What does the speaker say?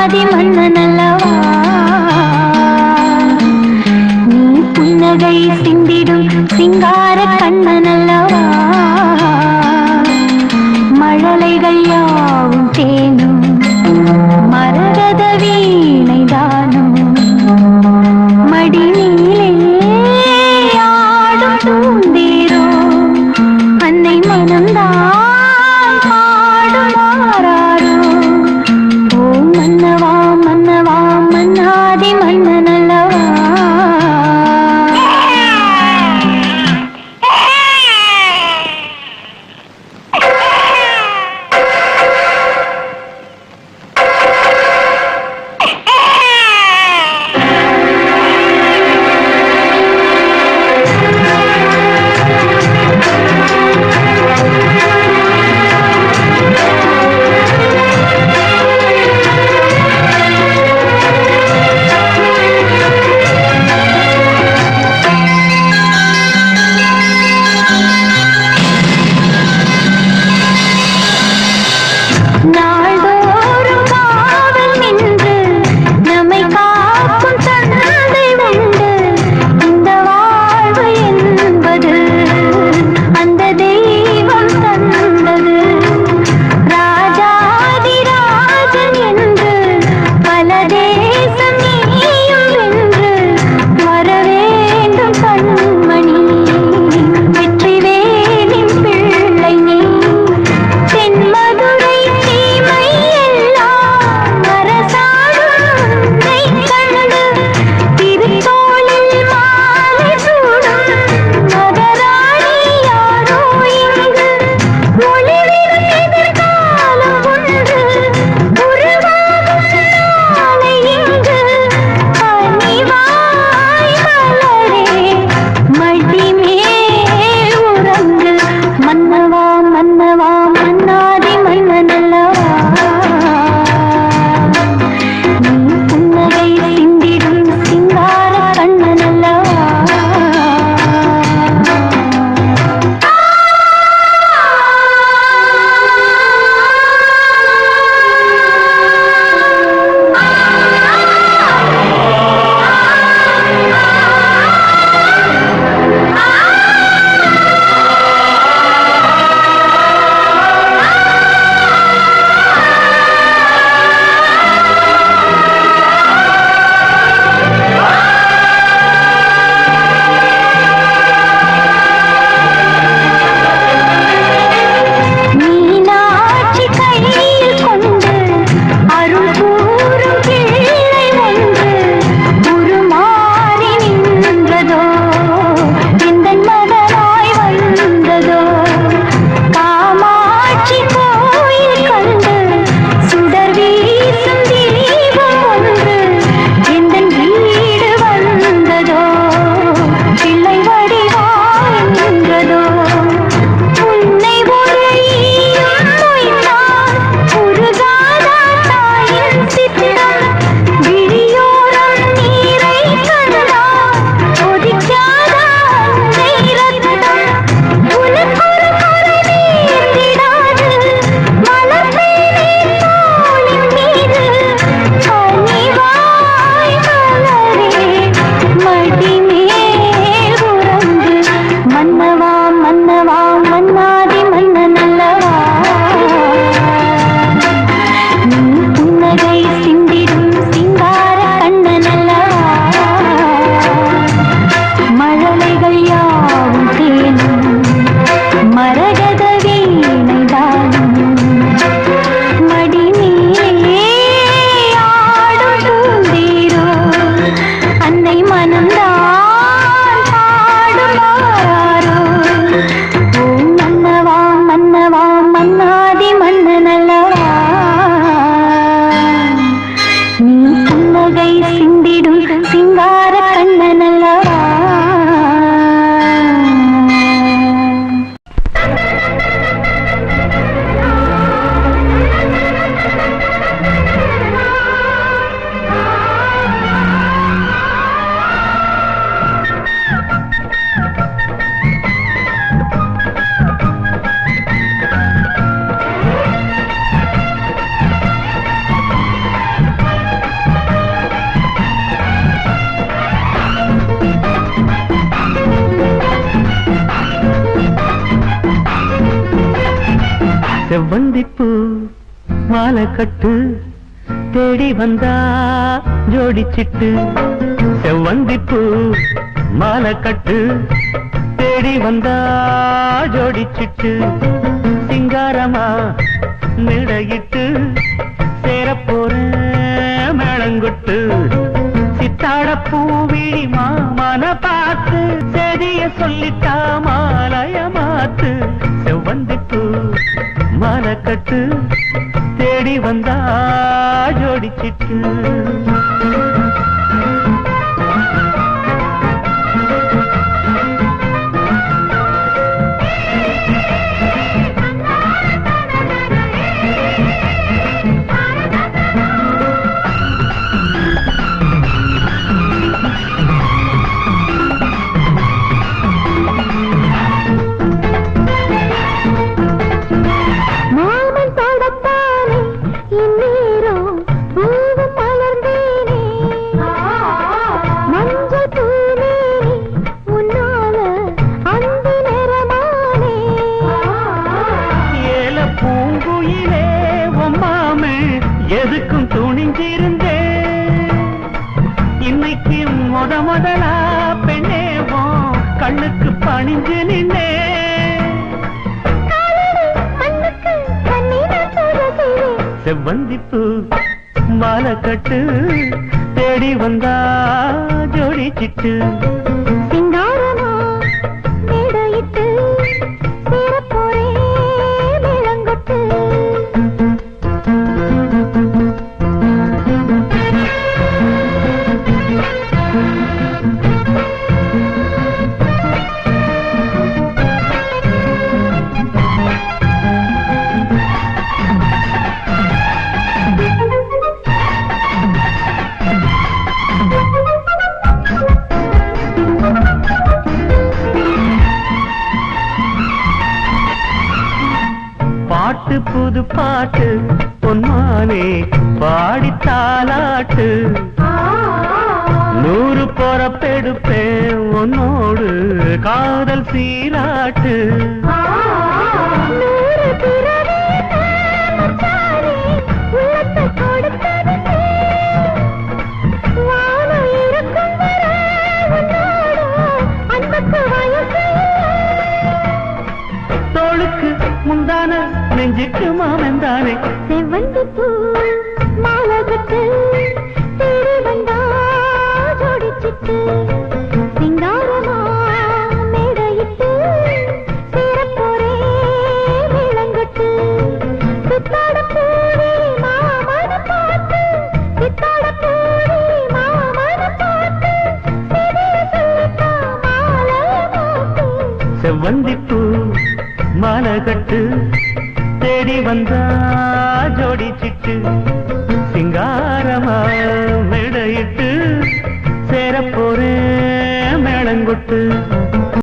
மன்னாதி மன்னனல்லவா நீ புன்னகை சிந்திடும் சிங்கார கண்ணனல்லவா மழலைகள் யாவும் தேனும் மரகத வீணைதானும் மடியிலே ஆடும் பூந்தேரோ அன்னை மனம்தான் பாடுமாறாரோ ஓ மன்னவா மன்னவா மன்னாதி மன்னனல்லவா ஓ செவ்வந்திப்பூ மாலை கட்டு தேடி வந்தா ஜோடிச்சிட்டு செவ்வந்திப்பூ மாலை கட்டு தேடி வந்தா ஜோடிச்சிட்டு சிங்காரமா மேடையிட்டு சேரப்போற மேளங்கொட்டு சித்தாட பூவிழி மாமன பார்த்து செதிய சொல்லிட்டா மாலைய மாத்து செவ்வந்திப்பூ மாலை கட்டு தேடி வந்தா ஜோடிச்சிட்டு எதுக்கும் துணிஞ்சிருந்தே இன்னைக்கு முதலா பெண்ணேவோம் கண்ணுக்கு பணிஞ்சு நின்னே செவ்வந்திப்பூ மாலை கட்டு தேடி வந்தா ஜோடிச்சிட்டு பாட்டு புது பாட்டு பொன்மானே பாடி தாலாட்டு 100 பொறப்பெடுப்பேன் உன்னோடு காதல் சீராட்டு தோளுக்கு முந்தான நெஞ்சுக்கு மாமந்தானே செவ்வந்திப்பூ மாலை கட்டு தேடி வந்தா ஜோடிச்சிட்டு சிங்காரமா மேடையிட்டு சேரப்போரே மேளங்கொட்டு சித்தாட பூரி மாமன பார்த்து சித்தாட பூரி மாமன பார்த்து சொல்லிட்டா மாலை மாத்து செவ்வந்திப்பூ மாலை கட்டு தேடி வந்தா ஜோடிச்சிட்டு சிங்காரமா மேடையிட்டு சேரப்போறேன் மேளங்கொட்டு